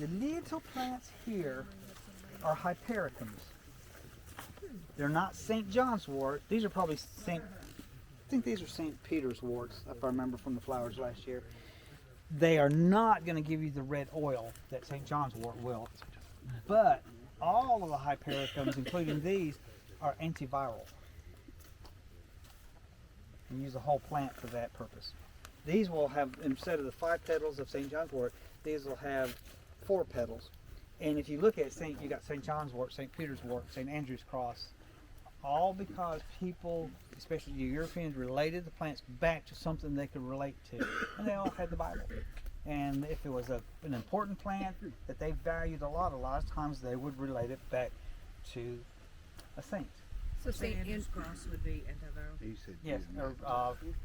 The little plants here are hypericums. They're not St. Johns Wort. These are probably I think these are St. Peter's worts, if I remember from the flowers last year. They are not going to give you the red oil that St. John's Wort will. But all of the hypericums, including these, are antiviral. You use the whole plant for that purpose. These will have, instead of the 5 petals of St. John's Wort, these will have 4 petals. And if you look at you got St. John's Wort, St. Peter's Wort, St. Andrew's Cross, all because people, especially the Europeans, related the plants back to something they could relate to. And they all had the Bible. And if it was an important plant that they valued a lot of times they would relate it back to a saint. So St. Andrew's Cross would be antiviral? Yes, or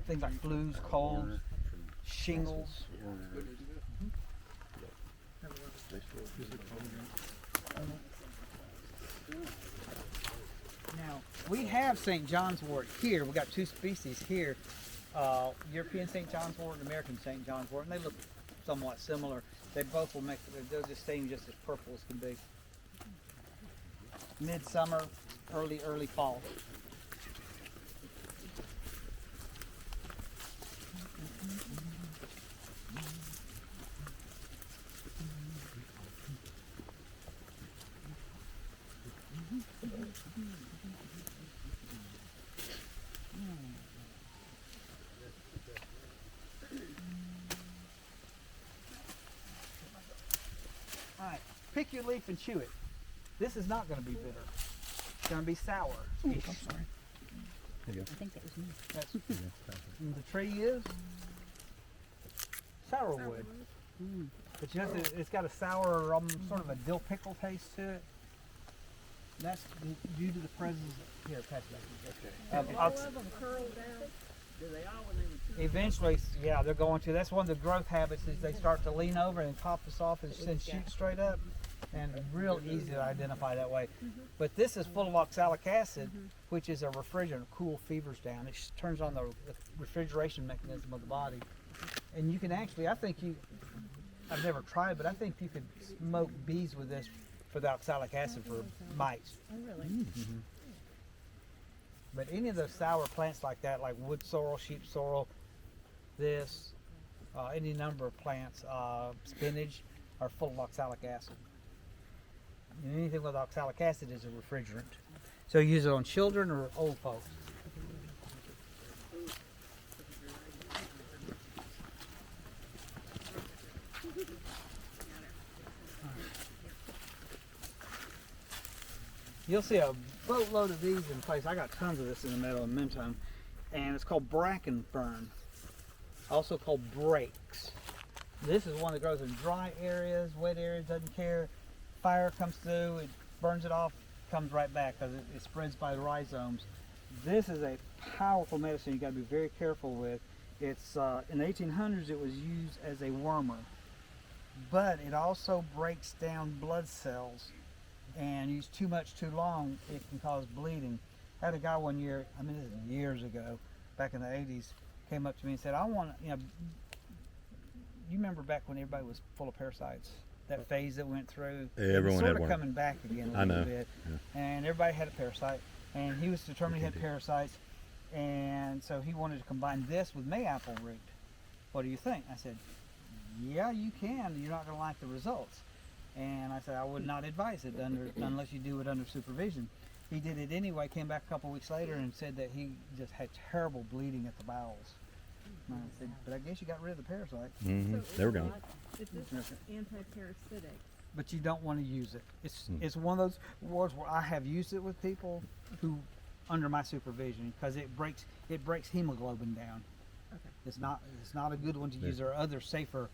things like flus, colds, shingles. Now, we have St. John's Wort here. We've got 2 species here. European St. John's Wort and American St. John's Wort, and they look somewhat similar. They both will they'll just stain just as purple as can be. Midsummer, early fall. Alright, pick your leaf and chew it. This is not going to be bitter. It's going to be sour. I'm sorry. There you I think that was me. That's, and the tree is sourwood. But you have to, it's got a sour, sort of a dill pickle taste to it. That's due to the presence of, here, pass it back. All of them curl down? Do they all when they mature? Eventually, yeah, they're going to. That's one of the growth habits is they start to lean over and pop this off and then shoot straight up. And real easy to identify that way. But this is full of oxalic acid, which is a refrigerant, cool fevers down. It turns on the refrigeration mechanism of the body. And you can actually, I've never tried, but I think you could smoke bees with this for the oxalic acid for mites. Oh, really? But any of those sour plants like that, like wood sorrel, sheep sorrel, this, any number of plants, spinach, are full of oxalic acid. And anything with oxalic acid is a refrigerant. So you use it on children or old folks. You'll see a boatload of these in place. I got tons of this in the meadow in Minton, and it's called Bracken Fern, also called brakes. This is one that grows in dry areas, wet areas, doesn't care. Fire comes through, it burns it off, comes right back because it spreads by the rhizomes. This is a powerful medicine you got to be very careful with. It's in the 1800s it was used as a wormer, but it also breaks down blood cells, and used too much too long it can cause bleeding. I had a guy one year, I mean this is years ago, back in the 80s, came up to me and said, I want to, you remember back when everybody was full of parasites? That phase that went through, everyone sort had of one. coming back again a little bit, and everybody had a parasite, and he was determined he had parasites, and so he wanted to combine this with mayapple root. What do you think? I said, yeah, you can. You're not going to like the results. And I said, I would not advise it unless you do it under supervision. He did it anyway, came back a couple weeks later and said that he just had terrible bleeding at the bowels. And I said, but I guess you got rid of the parasite. They were gone. Is this anti-parasitic? But you don't want to use it. It's one of those words where I have used it with people who, under my supervision, because it breaks hemoglobin down. Okay. It's not a good one to use. There are other safer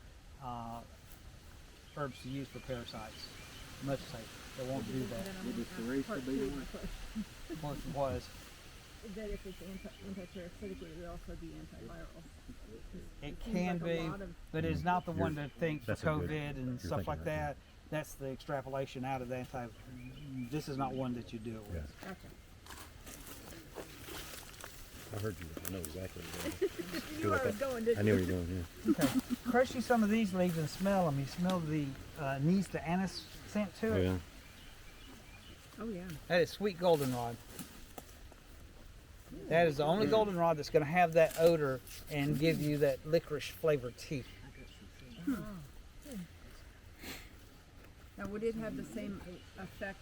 herbs to use for parasites. Much safer. They won't do that. Well, it was. That if it's anti-parasitic, it would also be antiviral. It seems can like a be, lot of- but it's not the one to think for That's a good- COVID and you're stuff thinking like right, that. That's the extrapolation out of the this is not one that you deal with. Gotcha. I heard you. I know exactly. You knew where I was going, didn't I you? knew where you're going. Yeah. Okay. Crush you some of these leaves and smell them. You smell the anise, the anise scent to Oh it. yeah. Oh yeah. That is sweet goldenrod. That is the only goldenrod that's going to have that odor and give you that licorice flavored tea. Now, would it have the same effect,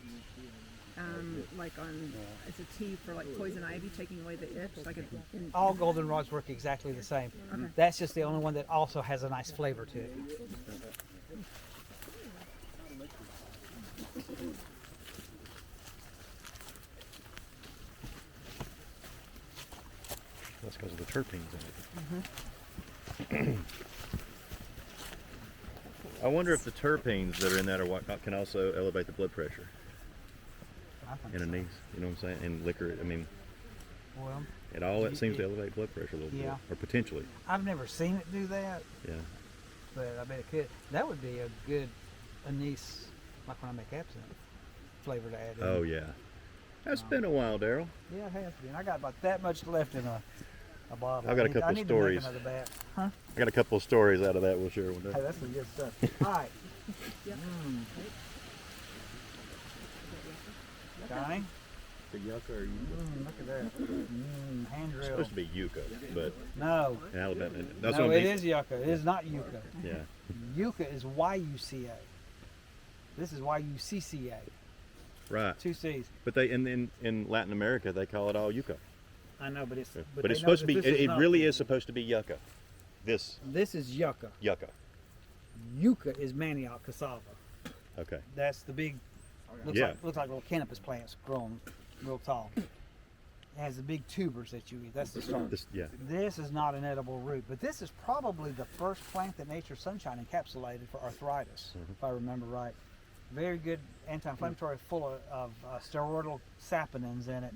like on as a tea for like poison ivy, taking away the itch, like in All goldenrods work exactly the same. Okay. That's just the only one that also has a nice flavor to it. That's because of the terpenes in it. I wonder if the terpenes that are in that are what can also elevate the blood pressure I think in so. anise. You know what I'm saying? And liquor. I mean, Well, it all that seems to elevate blood pressure a little Yeah. bit, or potentially. I've never seen it do that, Yeah. but I bet it could. That would be a good anise, like when I make absinthe flavor to add in. Oh yeah. That's been a while, Darryl. Yeah, it has been. I got about that much left in a bottle. I've got a I need- couple I need stories. To make another batch. Huh? I got a couple of stories out of that. We'll share one day. Hey, that's some good stuff. All right. Yep. Johnny? The yucca or Look at that. Hand It's drill. supposed to be yucca, but No. in Alabama, that's No, what it is yucca. It is not yucca. Yeah. Yucca is YUCA. This is YUCCA. Right. Two C's. But they in Latin America they call it all yucca. I know, but it's But they it's know supposed to that be. this is It not- really is supposed to be yucca. This This is yucca. yucca. Yucca is manioc cassava. Okay. That's the big. Looks Yeah. like little cannabis plants growing real tall. It has the big tubers that you eat. That's the start. Yeah. This is not an edible root, but this is probably the first plant that Nature Sunshine encapsulated for arthritis, if I remember right. Very good anti-inflammatory, full of steroidal saponins in it.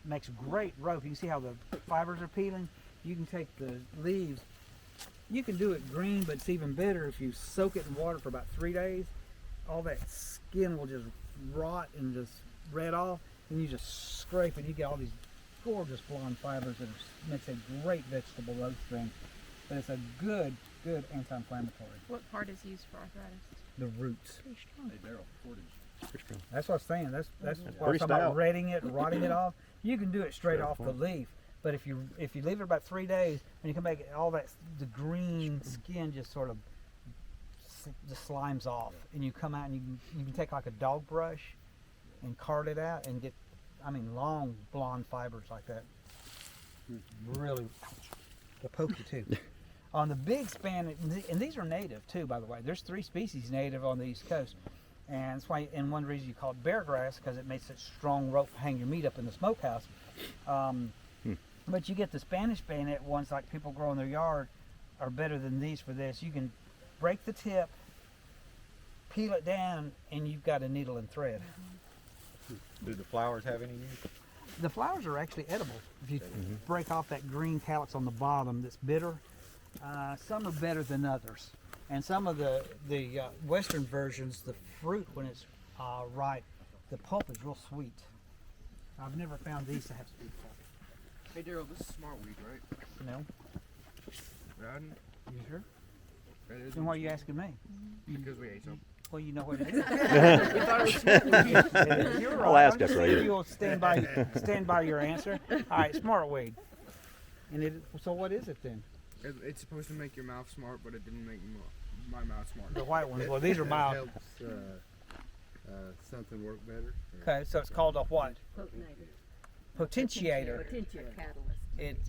Makes great rope. You can see how the fibers are peeling. You can take the leaves. You can do it green, but it's even better if you soak it in water for about 3 days. All that skin will just rot and just red off, and you just scrape it. You get all these gorgeous blonde fibers that makes a great vegetable roast drink. But it's a good anti-inflammatory. What part is used for arthritis? The roots. Pretty strong. That's what I'm saying. That's why I was Pretty talking about stout. retting it, rotting it off. You can do it straight Sure, off the fine. leaf, but if you leave it about 3 days, and you can make all that the green skin just sort of just slimes off, and you come out and you can take like a dog brush and card it out and get, long blonde fibers like that. Really, they'll poke you too. On the big Spanish, and these are native too, by the way. There's 3 species native on the East Coast. And that's why, and one reason you call it bear grass, because it makes such strong rope to hang your meat up in the smokehouse. But you get the Spanish bayonet ones, like people grow in their yard, are better than these for this. You can break the tip, peel it down, and you've got a needle and thread. Do the flowers have any use? The flowers are actually edible. If you break off that green calyx on the bottom that's bitter, some are better than others. And some of the Western versions, the fruit, when it's ripe, the pulp is real sweet. I've never found these to have sweet pulp. Hey Darryl, this is smartweed, right? No? Riding? You sure? That is Then why are you asking me? because we ate some. Well, you know what it is. You're right. I'll ask I'm just after I saying eat if it. you'll stand by your answer. All right, smartweed. And so what is it then? It's supposed to make your mouth smart, but it didn't make my mouth smart. The white ones. Well, these are mild. Helps something work better. Okay, so it's called a what? Potentiator. Potential catalyst.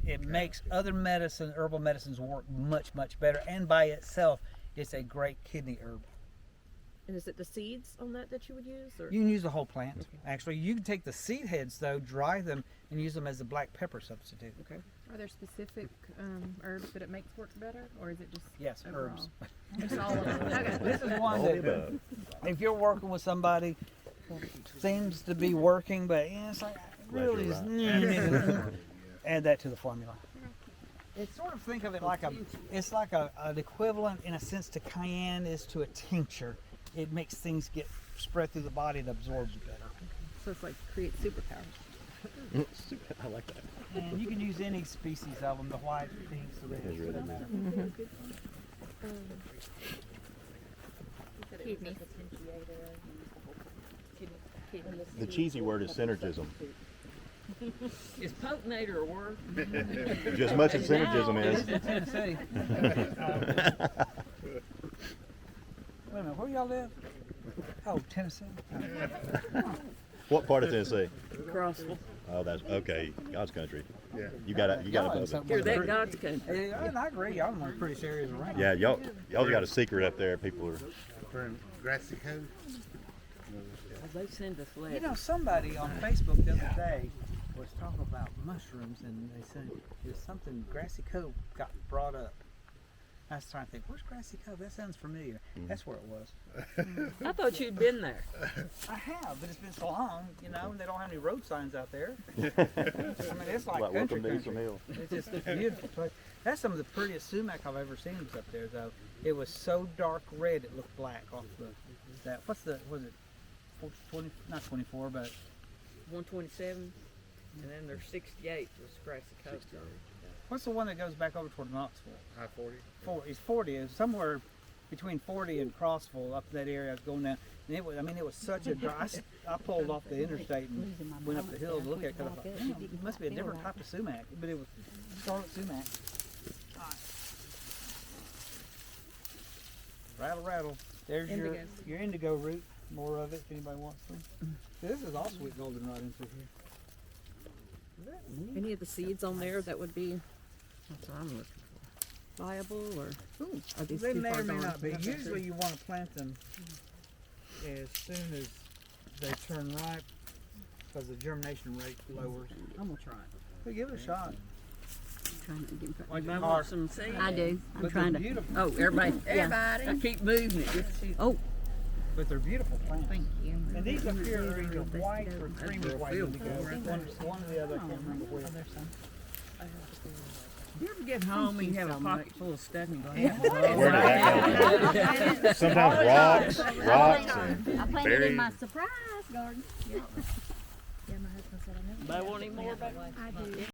It makes other herbal medicines work much better, and by itself, it's a great kidney herb. And is it the seeds on that you would use? Or? You can use the whole plant. Actually, you can take the seed heads though, dry them, and use them as a black pepper substitute. Okay. Are there specific herbs that it makes work better, or is it just Yes, overall? herbs. Just all of them. Okay. This is one All the that, above. if you're working with somebody, seems to be working, but it's like really, you're add that to the formula. It's sort of, think of it like an equivalent in a sense to cayenne is to a tincture. It makes things get spread through the body and absorbs better. So it's like create superpowers. I like that. And you can use any species of them, the white, pinks, the reds, doesn't matter. The cheesy word is synergism. Is potinator a word? Just as much as synergism This is. is in Tennessee. Wait a minute, where y'all live? Oh, Tennessee. What part of Tennessee? Crossville. Oh, that's okay. God's country. Yeah. You got a Y'all in bubble. some- You're that God's country. Yeah, and I agree. Y'all in one of the prettiest areas around. Yeah, y'all got a secret up there. People are. We're in Grassy Cove. They send us You letters. know, somebody on Facebook the other day was talking about mushrooms, and they said it was something Grassy Cove got brought up. I was trying to think, where's Grassy Cove? That sounds familiar. That's where it was. I thought you'd been there. I have, but it's been so long, you know, and they don't have any road signs out there. I mean, it's like country welcome to Eastern country. Hill. It's just a beautiful place. That's some of the prettiest sumac I've ever seen was up there, though. It was so dark red it looked black off that. Was it 20, not 24, but 127, and then there's 68 was Grassy Cove. what's the one that goes back over toward Knoxville? I-40. It's 40. It's somewhere between 40 and Crossville, up that area. I was going down, and it was. I mean, it was such a dry. I pulled off the interstate and went up the hill to look at it. 'Cause I thought, "Man, it must be a different type of sumac," but it was scarlet sumac. All right. Rattle, rattle. There's your indigo root. More of it if anybody wants some. See, this is all sweet goldenrod in through here. Any of the seeds on there that would be That's what I'm looking viable, or Ooh, are these they too may far or may gone? not be. Usually you want to plant them as soon as they turn ripe because the germination rate lowers. I'm gonna try it. But give it a shot. Trying to get in front. Like for. I are, want some seeds. I do. I'm but trying they're to. beautiful. Oh, everybody. Everybody. I keep moving it. Oh, But they're beautiful plants. thank you. And these up here are either white or creamy real white field indigo. One or the other. I can't remember where. You ever get home and you have a pocket full of stuff and go, Where did that go? Sometimes rocks and I planted berries. in my surprise garden. buy one anymore? I do.